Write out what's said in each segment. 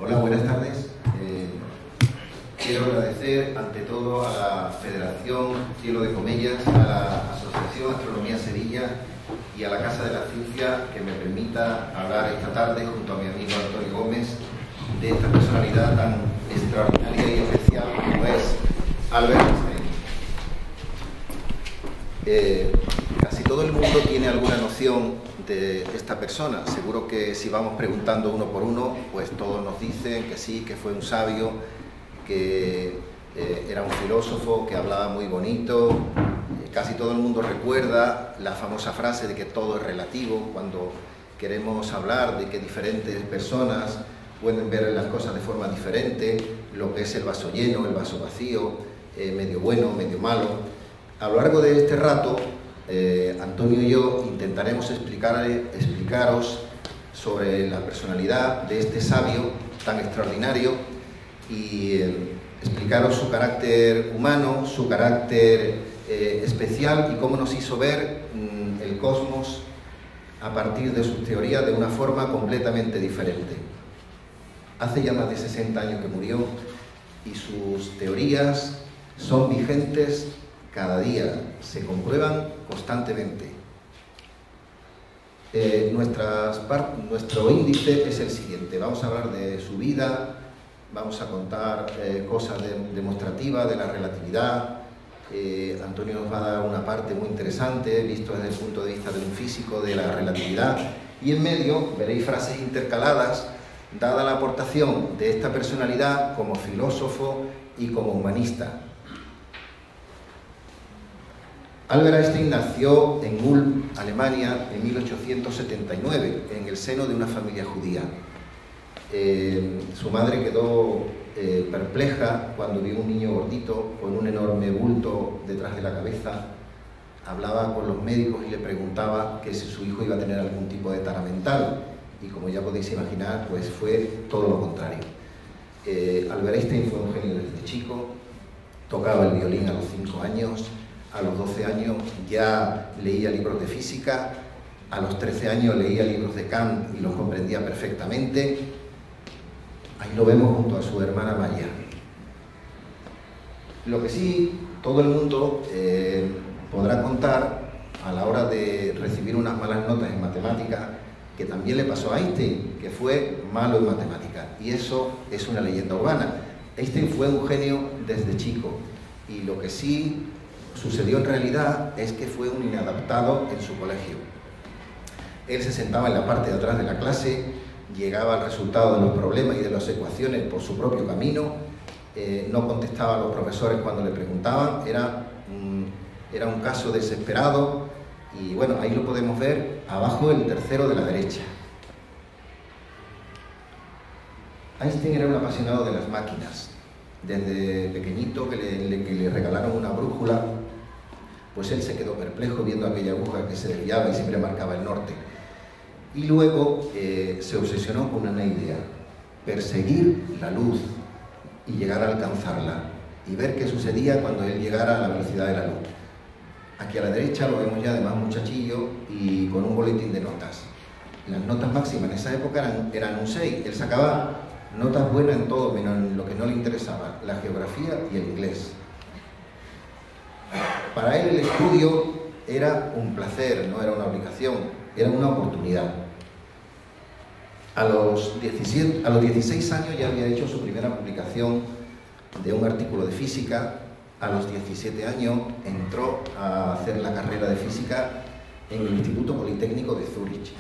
Hola, buenas tardes. Quiero agradecer ante todo a la Federación Cielo de Comellas, a la Asociación Astronomía Sevilla y a la Casa de la Ciencia que me permita hablar esta tarde junto a mi amigo Antonio Gómez de esta personalidad tan extraordinaria y especial como es Albert Einstein. Casi todo el mundo tiene alguna noción de esta persona. Seguro que si vamos preguntando uno por uno, pues todos nos dicen que sí, que fue un sabio, que era un filósofo, que hablaba muy bonito. Casi todo el mundo recuerda la famosa frase de que todo es relativo, cuando queremos hablar de que diferentes personas pueden ver las cosas de forma diferente, lo que es el vaso lleno, el vaso vacío, medio bueno, medio malo. A lo largo de este rato, Antonio y yo intentaremos explicaros sobre la personalidad de este sabio tan extraordinario y explicaros su carácter humano, su carácter especial y cómo nos hizo ver el cosmos a partir de sus teorías de una forma completamente diferente. Hace ya más de 60 años que murió y sus teorías son vigentes cada día, se comprueban constantemente. Nuestro índice es el siguiente: vamos a hablar de su vida, vamos a contar cosas demostrativas de la relatividad. Antonio nos va a dar una parte muy interesante, visto desde el punto de vista de un físico, de la relatividad, y en medio veréis frases intercaladas, dada la aportación de esta personalidad como filósofo y como humanista. Albert Einstein nació en Ulm, Alemania, en 1879, en el seno de una familia judía. Su madre quedó perpleja cuando vio un niño gordito con un enorme bulto detrás de la cabeza. Hablaba con los médicos y le preguntaba que si su hijo iba a tener algún tipo de tara mental, y como ya podéis imaginar, pues fue todo lo contrario. Albert Einstein fue un genio desde chico, tocaba el violín a los 5 años, a los 12 años ya leía libros de física, a los 13 años leía libros de Kant y los comprendía perfectamente. Ahí lo vemos junto a su hermana María. Lo que sí todo el mundo podrá contar a la hora de recibir unas malas notas en matemáticas, que también le pasó a Einstein, que fue malo en matemáticas, y eso es una leyenda urbana. Einstein fue un genio desde chico, y lo que sí sucedió en realidad es que fue un inadaptado en su colegio. Él se sentaba en la parte de atrás de la clase, llegaba al resultado de los problemas y de las ecuaciones por su propio camino, no contestaba a los profesores cuando le preguntaban, era un caso desesperado, y bueno, ahí lo podemos ver abajo, el tercero de la derecha. Einstein era un apasionado de las máquinas. Desde pequeñito que le regalaron una brújula, pues él se quedó perplejo viendo aquella aguja que se desviaba y siempre marcaba el norte. Y luego se obsesionó con una idea: perseguir la luz y llegar a alcanzarla y ver qué sucedía cuando él llegara a la velocidad de la luz. Aquí a la derecha lo vemos ya de más muchachillo y con un boletín de notas. Las notas máximas en esa época eran un 6. Él sacaba notas buenas en todo, menos en lo que no le interesaba, la geografía y el inglés. Para él el estudio era un placer, no era una obligación, era una oportunidad. A los 16 años ya había hecho su primera publicación de un artículo de física. A los 17 años entró a hacer la carrera de física en el Instituto Politécnico de Zúrich.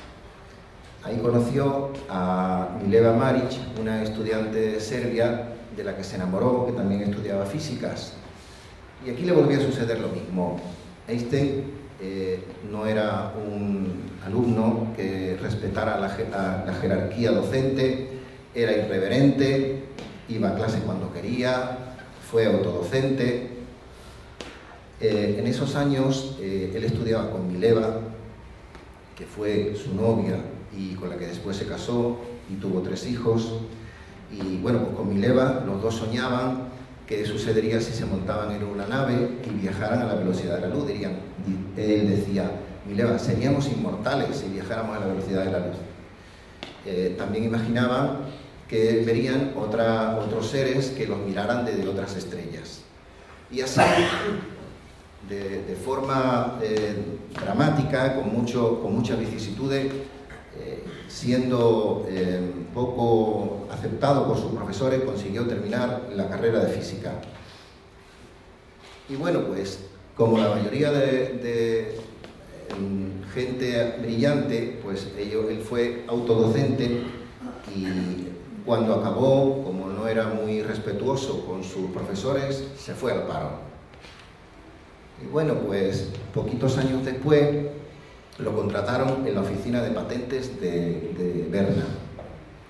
Ahí conoció a Mileva Maric, una estudiante serbia de la que se enamoró, que también estudiaba físicas. Y aquí le volvió a suceder lo mismo. Einstein no era un alumno que respetara la jerarquía docente, era irreverente, iba a clase cuando quería, fue autodocente. En esos años él estudiaba con Mileva, que fue su novia y con la que después se casó y tuvo 3 hijos. Y bueno, pues con Mileva los dos soñaban qué sucedería si se montaban en una nave y viajaran a la velocidad de la luz. Él decía: Mileva, seríamos inmortales si viajáramos a la velocidad de la luz. También imaginaban que verían otros seres que los miraran desde otras estrellas. Y así, de forma dramática, con muchas vicisitudes, siendo poco aceptado por sus profesores, consiguió terminar la carrera de física. Y bueno, pues como la mayoría de gente brillante, pues él fue autodocente, y cuando acabó, como no era muy respetuoso con sus profesores, se fue al paro. Y bueno, pues poquitos años después lo contrataron en la oficina de patentes de Berna.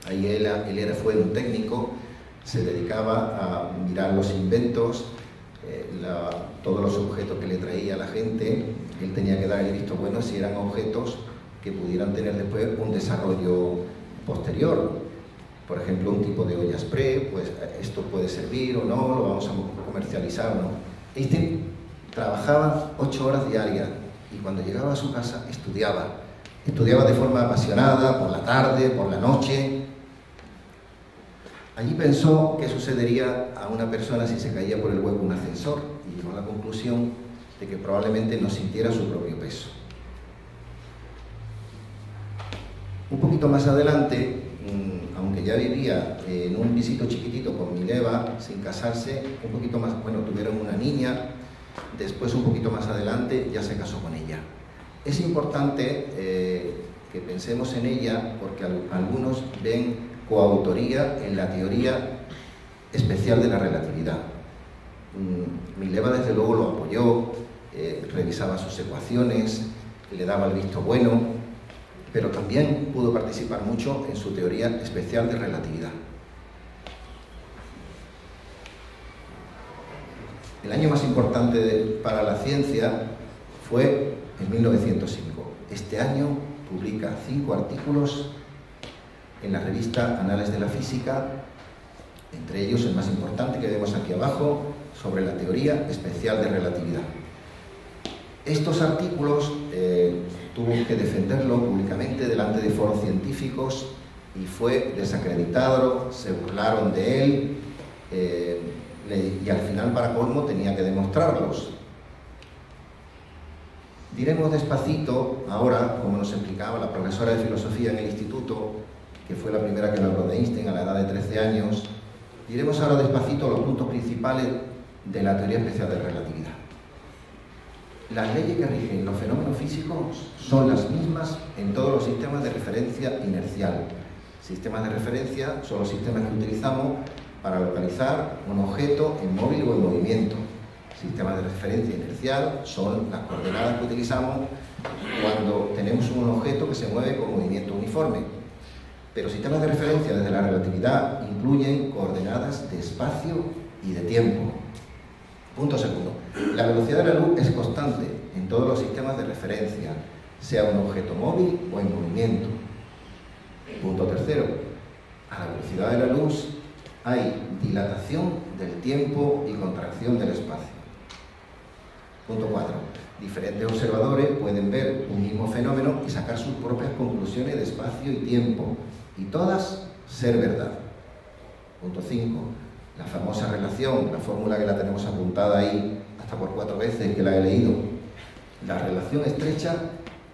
Ahí él fue un técnico, se dedicaba a mirar los inventos, todos los objetos que le traía la gente. Él tenía que dar el visto bueno si eran objetos que pudieran tener después un desarrollo posterior. Por ejemplo, un tipo de olla express, pues esto puede servir o no, lo vamos a comercializar o no. Este trabajaba 8 horas diarias y cuando llegaba a su casa estudiaba de forma apasionada, por la tarde, por la noche. Allí pensó qué sucedería a una persona si se caía por el hueco un ascensor, y llegó a la conclusión de que probablemente no sintiera su propio peso. Un poquito más adelante, aunque ya vivía en un pisito chiquitito con Mileva, sin casarse, un poquito más, bueno, tuvieron una niña, después un poquito más adelante ya se casó con ella. Es importante que pensemos en ella porque algunos ven coautoría en la teoría especial de la relatividad. Mileva desde luego lo apoyó, revisaba sus ecuaciones, le daba el visto bueno, pero también pudo participar mucho en su teoría especial de relatividad. El año más importante para la ciencia fue en 1905. Este año publica 5 artículos en la revista Anales de la Física, entre ellos el más importante que vemos aquí abajo, sobre la teoría especial de relatividad. Estos artículos tuvo que defenderlo públicamente delante de foros científicos y fue desacreditado, se burlaron de él, y al final, para colmo, tenía que demostrarlos. Diremos despacito ahora, como nos explicaba la profesora de filosofía en el instituto, que fue la primera que me habló de Einstein a la edad de 13 años, diremos ahora despacito los puntos principales de la teoría especial de relatividad. Las leyes que rigen los fenómenos físicos son las mismas en todos los sistemas de referencia inercial. Sistemas de referencia son los sistemas que utilizamos para localizar un objeto en móvil o en movimiento. Sistemas de referencia inercial son las coordenadas que utilizamos cuando tenemos un objeto que se mueve con movimiento uniforme. Pero sistemas de referencia desde la relatividad incluyen coordenadas de espacio y de tiempo. Punto segundo. La velocidad de la luz es constante en todos los sistemas de referencia, sea un objeto móvil o en movimiento. Punto tercero. A la velocidad de la luz hay dilatación del tiempo y contracción del espacio. Punto 4. Diferentes observadores pueden ver un mismo fenómeno y sacar sus propias conclusiones de espacio y tiempo, y todas ser verdad. Punto 5. La famosa relación, la fórmula que la tenemos apuntada ahí hasta por 4 veces que la he leído. La relación estrecha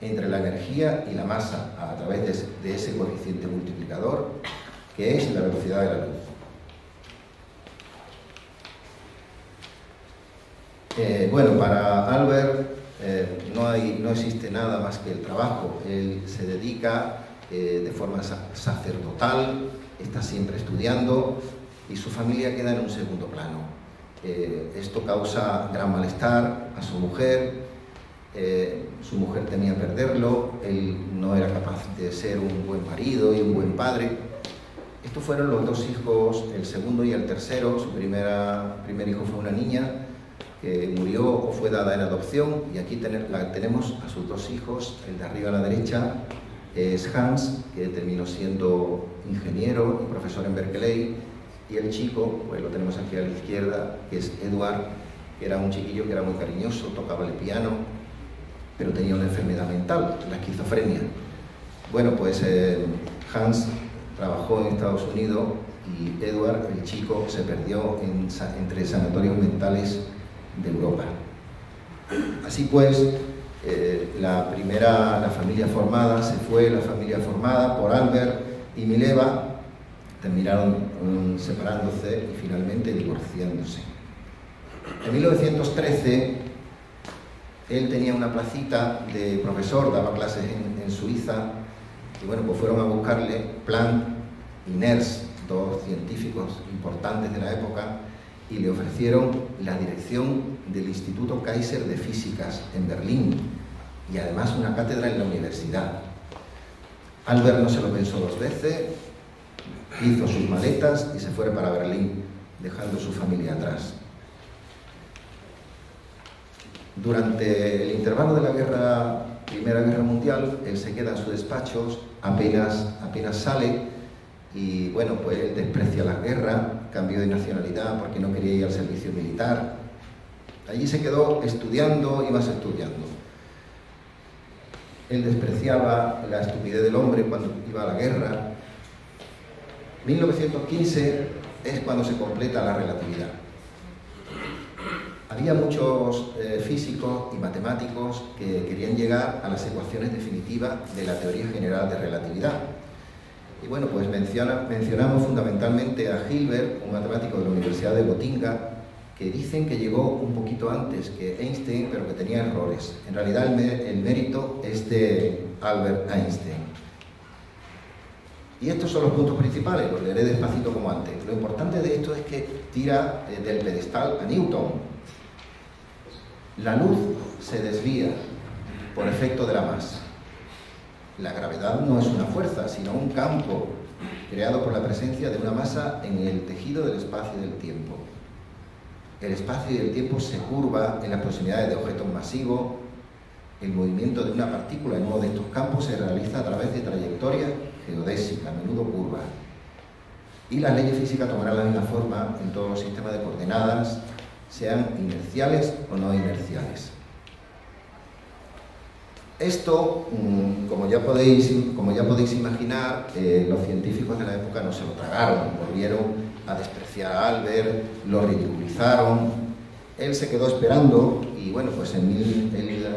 entre la energía y la masa a través de ese coeficiente multiplicador que es la velocidad de la luz. Bueno, para Albert no existe nada más que el trabajo. Él se dedica de forma sacerdotal, está siempre estudiando y su familia queda en un segundo plano. Esto causa gran malestar a su mujer. Su mujer temía perderlo, él no era capaz de ser un buen marido y un buen padre. Estos fueron los 2 hijos, el segundo y el tercero. Su primer hijo fue una niña que murió o fue dada en adopción, y aquí tenemos a sus 2 hijos. El de arriba a la derecha es Hans, que terminó siendo ingeniero y profesor en Berkeley, y el chico, pues lo tenemos aquí a la izquierda, que es Edward, que era un chiquillo que era muy cariñoso, tocaba el piano, pero tenía una enfermedad mental, la esquizofrenia. Bueno, pues Hans trabajó en Estados Unidos y Edward, el chico, se perdió entre sanatorios mentales de Europa. Así pues, la familia formada se fue, la familia formada por Albert y Mileva, terminaron separándose y finalmente divorciándose. En 1913, él tenía una placita de profesor, daba clases en Suiza, y bueno, pues fueron a buscarle Planck y Nernst, dos científicos importantes de la época, y le ofrecieron la dirección del Instituto Kaiser de Físicas en Berlín y además una cátedra en la universidad. Albert no se lo pensó dos veces, hizo sus maletas y se fue para Berlín, dejando su familia atrás. Durante el intervalo de la Primera Guerra Mundial, él se queda en sus despachos, apenas sale, y bueno, pues él desprecia la guerra, cambió de nacionalidad porque no quería ir al servicio militar. Allí se quedó estudiando y más estudiando. Él despreciaba la estupidez del hombre cuando iba a la guerra. 1915 es cuando se completa la relatividad. Había muchos físicos y matemáticos que querían llegar a las ecuaciones definitivas de la teoría general de relatividad. Y bueno, pues mencionamos fundamentalmente a Hilbert, un matemático de la Universidad de Gotinga, que dicen que llegó un poquito antes que Einstein, pero que tenía errores. En realidad el mérito es de Albert Einstein. Y estos son los puntos principales, los leeré despacito como antes. Lo importante de esto es que tira del pedestal a Newton. La luz se desvía por efecto de la masa. La gravedad no es una fuerza, sino un campo creado por la presencia de una masa en el tejido del espacio y del tiempo. El espacio y el tiempo se curva en las proximidades de objetos masivos. El movimiento de una partícula en uno de estos campos se realiza a través de trayectorias geodésicas, a menudo curvas. Y las leyes físicas tomarán la misma forma en todos los sistemas de coordenadas, sean inerciales o no inerciales. Esto, como ya podéis imaginar, los científicos de la época no se lo tragaron, volvieron a despreciar a Albert, lo ridiculizaron. Él se quedó esperando y bueno, pues él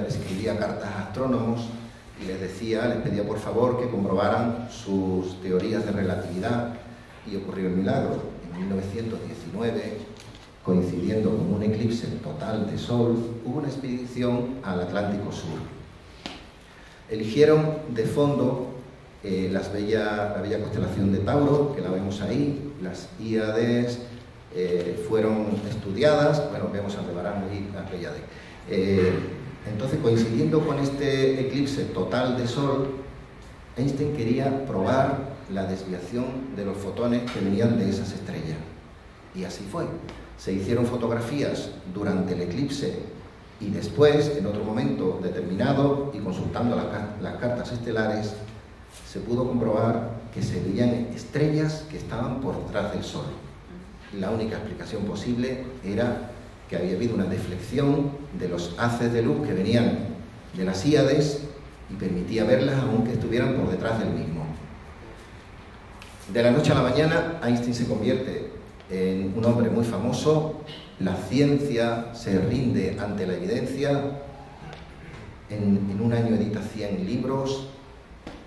escribía cartas a astrónomos y les pedía por favor que comprobaran sus teorías de relatividad, y ocurrió el milagro. En 1919, coincidiendo con un eclipse total de Sol, hubo una expedición al Atlántico Sur. Eligieron de fondo la bella constelación de Tauro, que la vemos ahí. Las Híades fueron estudiadas. Bueno, vemos a Aldebarán y a Pléyade. Entonces, coincidiendo con este eclipse total de Sol, Einstein quería probar la desviación de los fotones que venían de esas estrellas. Y así fue. Se hicieron fotografías durante el eclipse y después, en otro momento determinado, y consultando las cartas estelares, se pudo comprobar que se veían estrellas que estaban por detrás del Sol. La única explicación posible era que había habido una deflexión de los haces de luz que venían de las Híades y permitía verlas aunque estuvieran por detrás del mismo. De la noche a la mañana, Einstein se convierte en un hombre muy famoso. La ciencia se rinde ante la evidencia. En un año edita 100 libros,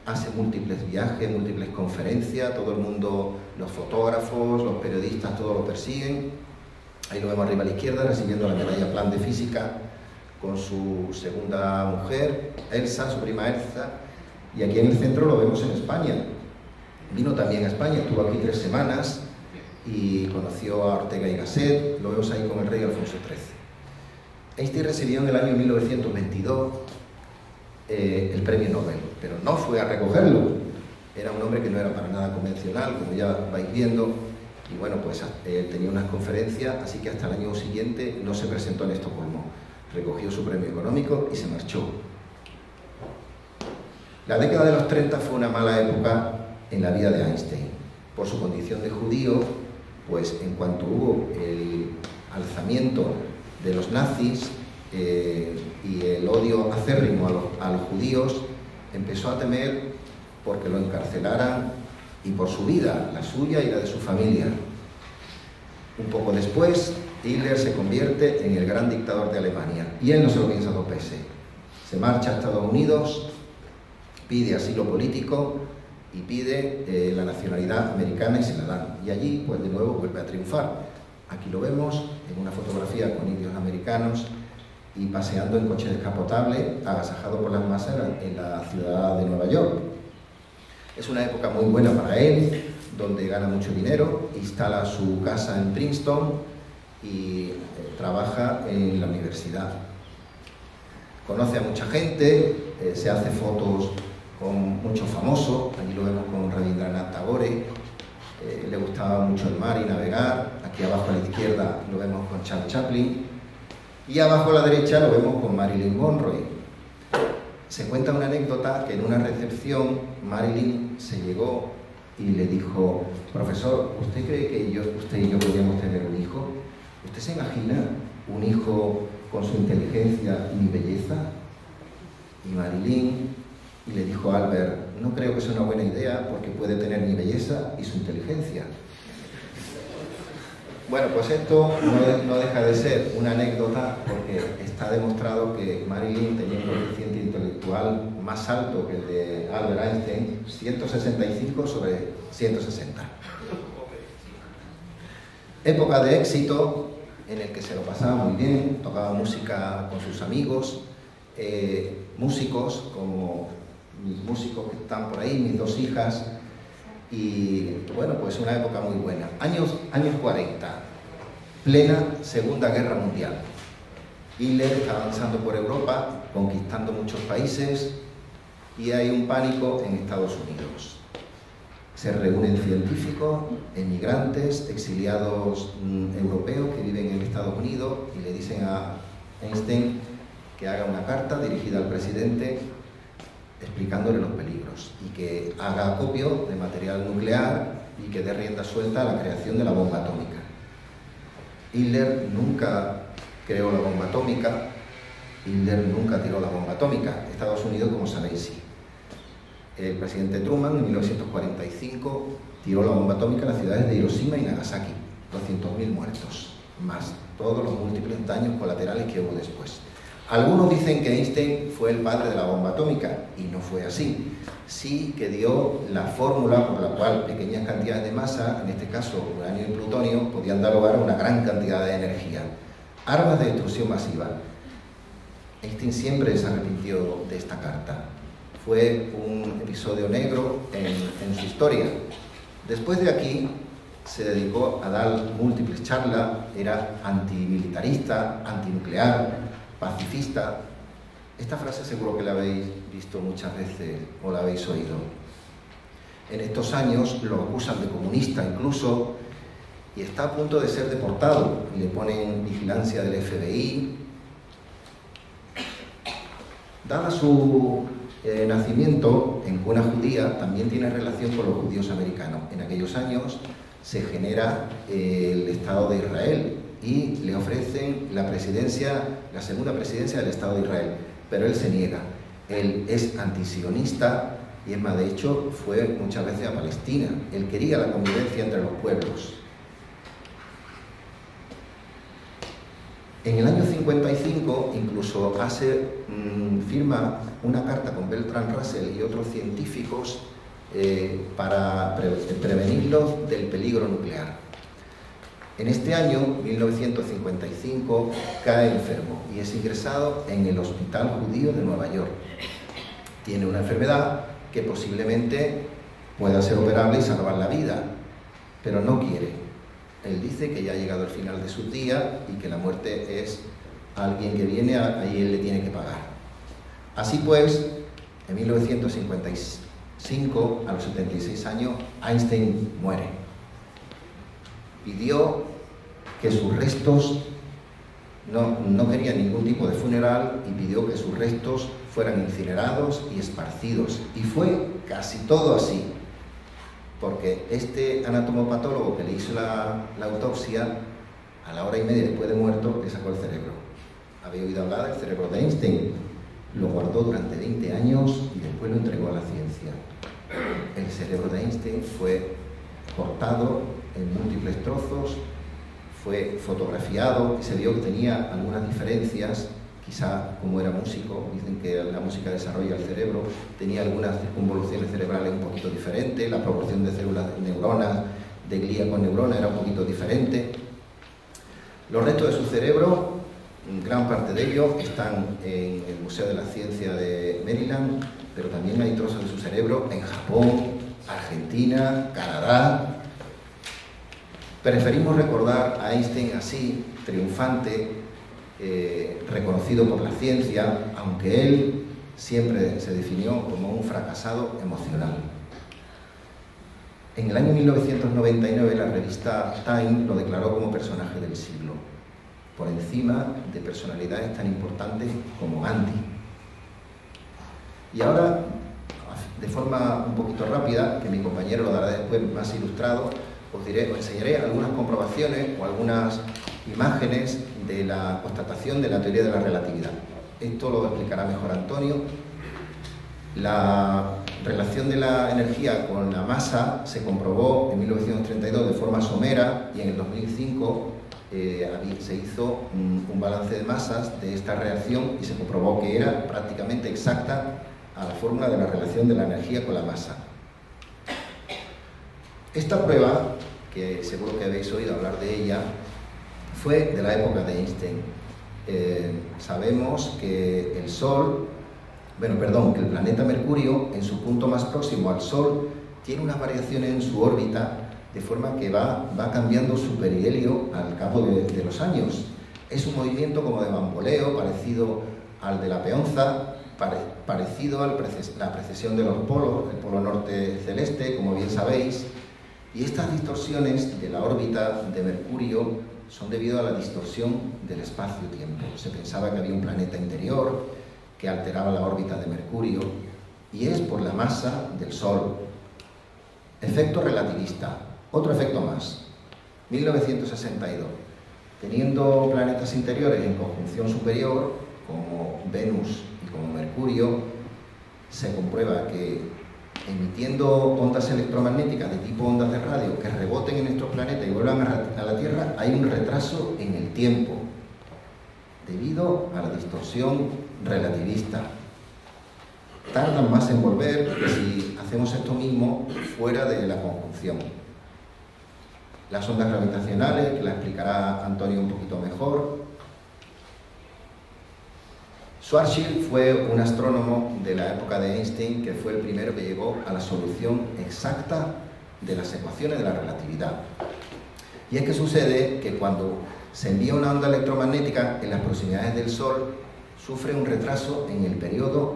hace múltiples viajes, múltiples conferencias. Todo el mundo, los fotógrafos, los periodistas, todos lo persiguen. Ahí lo vemos arriba a la izquierda, recibiendo la medalla Planck de Física con su segunda mujer, Elsa, su prima Elsa. Y aquí en el centro lo vemos en España. Vino también a España, estuvo aquí 3 semanas y conoció a Ortega y Gasset. Lo vemos ahí con el rey Alfonso XIII. Einstein recibió en el año 1922 el premio Nobel, pero no fue a recogerlo. Era un hombre que no era para nada convencional, como ya vais viendo, y bueno, pues tenía unas conferencias, así que hasta el año siguiente no se presentó en Estocolmo. Recogió su premio económico y se marchó. La década de los 30 fue una mala época en la vida de Einstein. Por su condición de judío, pues en cuanto hubo el alzamiento de los nazis y el odio acérrimo a los judíos, empezó a temer porque lo encarcelaran y por su vida, la suya y la de su familia. Un poco después, Hitler se convierte en el gran dictador de Alemania y él no se lo piensa dos veces. Se marcha a Estados Unidos, pide asilo político y pide la nacionalidad americana y se la dan. Y allí, pues de nuevo, vuelve a triunfar. Aquí lo vemos en una fotografía con indios americanos y paseando en coche descapotable, agasajado por las masas en la ciudad de Nueva York. Es una época muy buena para él, donde gana mucho dinero, instala su casa en Princeton y trabaja en la universidad. Conoce a mucha gente, se hace fotos con muchos famosos, allí lo vemos con Rabindranath Tagore, le gustaba mucho el mar y navegar, aquí abajo a la izquierda lo vemos con Charles Chaplin y abajo a la derecha lo vemos con Marilyn Monroe. Se cuenta una anécdota que en una recepción Marilyn se llegó y le dijo: profesor, ¿usted cree que usted y yo podríamos tener un hijo? ¿Usted se imagina un hijo con su inteligencia y mi belleza? Y Marilyn le dijo a Albert: no creo que sea una buena idea porque puede tener mi belleza y su inteligencia. Bueno, pues esto no deja de ser una anécdota porque está demostrado que Marilyn tenía un coeficiente intelectual más alto que el de Albert Einstein, 165 sobre 160. Época de éxito en el que se lo pasaba muy bien, tocaba música con sus amigos, músicos como mis músicos que están por ahí, mis dos hijas, y bueno, pues una época muy buena. Años 40, plena Segunda Guerra Mundial. Hitler está avanzando por Europa, conquistando muchos países, y hay un pánico en Estados Unidos. Se reúnen científicos, emigrantes, exiliados europeos que viven en Estados Unidos y le dicen a Einstein que haga una carta dirigida al presidente explicándole los peligros y que haga acopio de material nuclear y que dé rienda suelta a la creación de la bomba atómica. Hitler nunca creó la bomba atómica, Hitler nunca tiró la bomba atómica. Estados Unidos, como sabéis, sí. El presidente Truman en 1945 tiró la bomba atómica en las ciudades de Hiroshima y Nagasaki, 200.000 muertos, más todos los múltiples daños colaterales que hubo después. Algunos dicen que Einstein fue el padre de la bomba atómica, y no fue así. Sí que dio la fórmula por la cual pequeñas cantidades de masa, en este caso uranio y plutonio, podían dar lugar a una gran cantidad de energía. Armas de destrucción masiva. Einstein siempre se arrepintió de esta carta. Fue un episodio negro en su historia. Después de aquí se dedicó a dar múltiples charlas, era antimilitarista, antinuclear, pacifista. Esta frase seguro que la habéis visto muchas veces o la habéis oído. En estos años lo acusan de comunista incluso y está a punto de ser deportado y le ponen vigilancia del FBI. Dada su nacimiento en cuna judía, también tiene relación con los judíos americanos. En aquellos años se genera el Estado de Israel y le ofrecen la presidencia, la segunda presidencia del Estado de Israel, pero él se niega. Él es antisionista y es más, de hecho, fue muchas veces a Palestina. Él quería la convivencia entre los pueblos. En el año 55 incluso firma una carta con Bertrand Russell y otros científicos para prevenirlos del peligro nuclear. En este año, 1955, cae enfermo y es ingresado en el Hospital Judío de Nueva York. Tiene una enfermedad que posiblemente pueda ser operable y salvar la vida, pero no quiere. Él dice que ya ha llegado el final de sus días y que la muerte es alguien que viene y él le tiene que pagar. Así pues, en 1955, a los 76 años, Einstein muere. Pidió que sus restos, no quería ningún tipo de funeral, y pidió que sus restos fueran incinerados y esparcidos. Y fue casi todo así, porque este anatomopatólogo que le hizo la autopsia, a la hora y media después de muerto, le sacó el cerebro. Había oído hablar del cerebro de Einstein, lo guardó durante 20 años y después lo entregó a la ciencia. El cerebro de Einstein fue cortado en múltiples trozos, fue fotografiado y se vio que tenía algunas diferencias, quizá como era músico, dicen que la música desarrolla el cerebro, tenía algunas convoluciones cerebrales un poquito diferentes, la proporción de células de neuronas, de glía con neurona era un poquito diferente. Los restos de su cerebro, gran parte de ellos, están en el Museo de la Ciencia de Maryland, pero también hay trozos de su cerebro en Japón, Argentina, Canadá. Preferimos recordar a Einstein así, triunfante, reconocido por la ciencia, aunque él siempre se definió como un fracasado emocional. En el año 1999 la revista Time lo declaró como personaje del siglo, por encima de personalidades tan importantes como Gandhi. Y ahora, de forma un poquito rápida, que mi compañero lo dará después más ilustrado, os enseñaré algunas comprobaciones o algunas imágenes de la constatación de la teoría de la relatividad. Esto lo explicará mejor Antonio. La relación de la energía con la masa se comprobó en 1932 de forma somera y en el 2005 se hizo un balance de masas de esta reacción y se comprobó que era prácticamente exacta a la fórmula de la relación de la energía con la masa. Esta prueba, que seguro que habéis oído hablar de ella, fue de la época de Einstein. Sabemos que que el planeta Mercurio, en su punto más próximo al Sol, tiene unas variaciones en su órbita, de forma que va cambiando su perihelio al cabo de los años. Es un movimiento como de bamboleo, parecido al de la peonza, parecido a la precesión de los polos, el polo norte celeste, como bien sabéis, y estas distorsiones de la órbita de Mercurio son debido a la distorsión del espacio-tiempo. Se pensaba que había un planeta interior que alteraba la órbita de Mercurio, y es por la masa del Sol. Efecto relativista, otro efecto más. 1962. Teniendo planetas interiores en conjunción superior, como Venus y como Mercurio, se comprueba que emitiendo ondas electromagnéticas de tipo ondas de radio que reboten en estos planetas y vuelvan a la Tierra, hay un retraso en el tiempo debido a la distorsión relativista. Tardan más en volver que si hacemos esto mismo fuera de la conjunción. Las ondas gravitacionales, que la explicará Antonio un poquito mejor. Schwarzschild fue un astrónomo de la época de Einstein que fue el primero que llegó a la solución exacta de las ecuaciones de la relatividad. Y es que sucede que cuando se envía una onda electromagnética en las proximidades del Sol, sufre un retraso en el periodo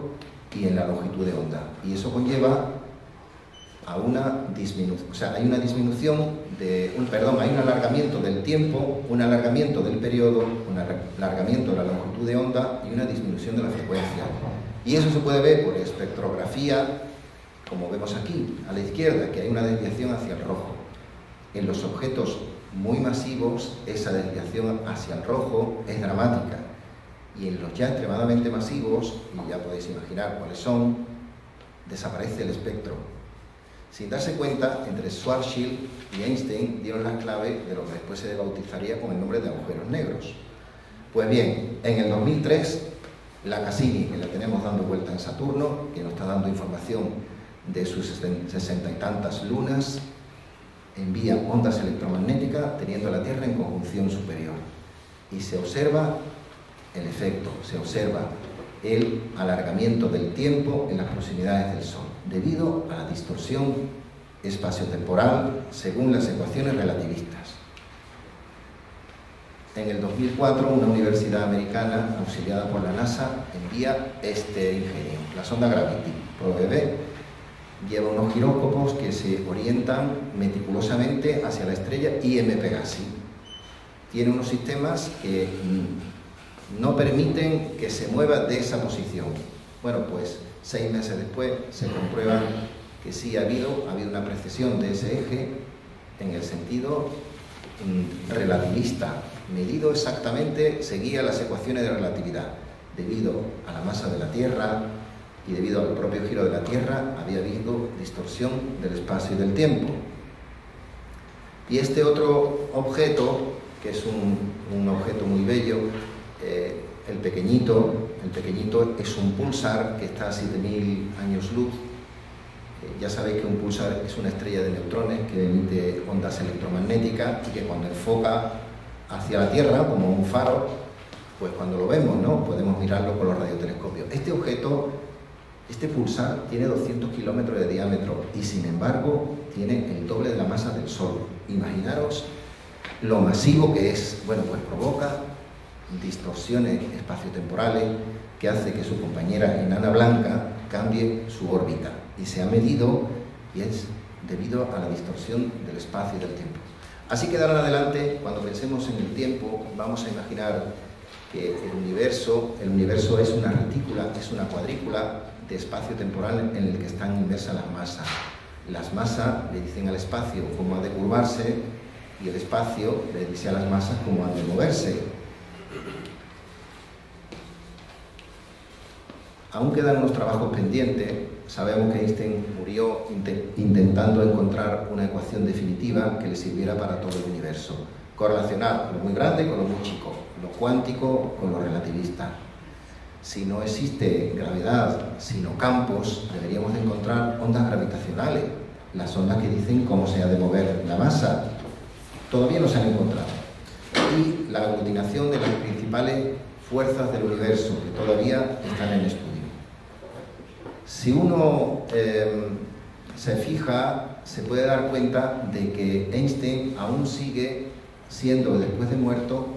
y en la longitud de onda. Y eso conlleva a una disminución, hay una disminución hay un alargamiento del tiempo, un alargamiento del periodo, un alargamiento de la longitud de onda y una disminución de la frecuencia. Y eso se puede ver por espectrografía, como vemos aquí, a la izquierda, que hay una desviación hacia el rojo. En los objetos muy masivos, esa desviación hacia el rojo es dramática. Y en los ya extremadamente masivos, y ya podéis imaginar cuáles son, desaparece el espectro. Sin darse cuenta, entre Schwarzschild y Einstein dieron la clave de lo que después se bautizaría con el nombre de agujeros negros. Pues bien, en el 2003, la Cassini, que la tenemos dando vuelta en Saturno, que nos está dando información de sus 60 y tantas lunas, envía ondas electromagnéticas teniendo la Tierra en conjunción superior. Y se observa el efecto, se observa el alargamiento del tiempo en las proximidades del Sol, debido a la distorsión espaciotemporal según las ecuaciones relativistas. En el 2004, una universidad americana, auxiliada por la NASA, envía este ingenio, la sonda Gravity, PROBE. Lleva unos giróscopos que se orientan meticulosamente hacia la estrella IM Pegasi. Tiene unos sistemas que no permiten que se mueva de esa posición. Bueno, pues 6 meses después se comprueba que sí ha habido una precesión de ese eje en el sentido relativista. Medido exactamente, seguía las ecuaciones de relatividad. Debido a la masa de la Tierra y debido al propio giro de la Tierra, había habido distorsión del espacio y del tiempo. Y este otro objeto, que es un objeto muy bello, el pequeñito es un pulsar que está a 7000 años luz. Ya sabéis que un pulsar es una estrella de neutrones que emite ondas electromagnéticas y que cuando enfoca hacia la Tierra, como un faro, pues cuando lo vemos, ¿no?, podemos mirarlo con los radiotelescopios. Este objeto, este pulsar, tiene 200 kilómetros de diámetro y, sin embargo, tiene el doble de la masa del Sol. Imaginaros lo masivo que es. Bueno, pues provoca distorsiones espaciotemporales que hace que su compañera enana blanca cambie su órbita. Y se ha medido, y es debido a la distorsión del espacio y del tiempo. Así que de ahora en adelante, cuando pensemos en el tiempo, vamos a imaginar que el universo es una retícula, es una cuadrícula de espacio temporal en el que están inmersas las masas. Las masas le dicen al espacio cómo ha de curvarse y el espacio le dice a las masas cómo han de moverse. Aún quedan unos trabajos pendientes. Sabemos que Einstein murió intentando encontrar una ecuación definitiva que le sirviera para todo el universo. Correlacionar lo muy grande con lo muy chico, lo cuántico con lo relativista. Si no existe gravedad, sino campos, deberíamos de encontrar ondas gravitacionales, las ondas que dicen cómo se ha de mover la masa. Todavía no se han encontrado. Y la aglutinación de las principales fuerzas del universo, que todavía están en estudio. Si uno se fija, se puede dar cuenta de que Einstein aún sigue siendo, después de muerto,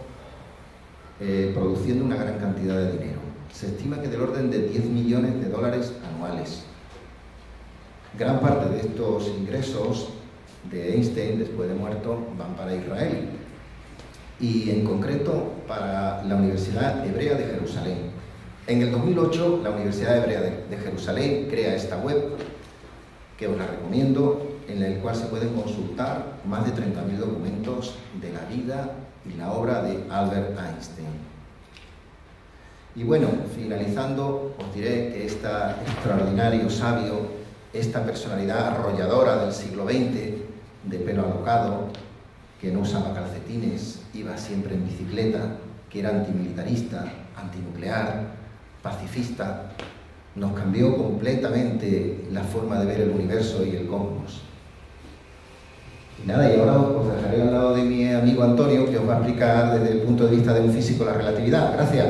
produciendo una gran cantidad de dinero. Se estima que del orden de 10 millones de dólares anuales. Gran parte de estos ingresos de Einstein, después de muerto, van para Israel. Y en concreto para la Universidad Hebrea de Jerusalén. En el 2008, la Universidad Hebrea de Jerusalén crea esta web, que os la recomiendo, en el cual se pueden consultar más de 30.000 documentos de la vida y la obra de Albert Einstein. Y bueno, finalizando, os diré que este extraordinario sabio, esta personalidad arrolladora del siglo XX, de pelo alocado, que no usaba calcetines, iba siempre en bicicleta, que era antimilitarista, antinuclear, pacifista, nos cambió completamente la forma de ver el universo y el cosmos. Y nada, y ahora os dejaré al lado de mi amigo Antonio, que os va a explicar desde el punto de vista de un físico la relatividad. Gracias.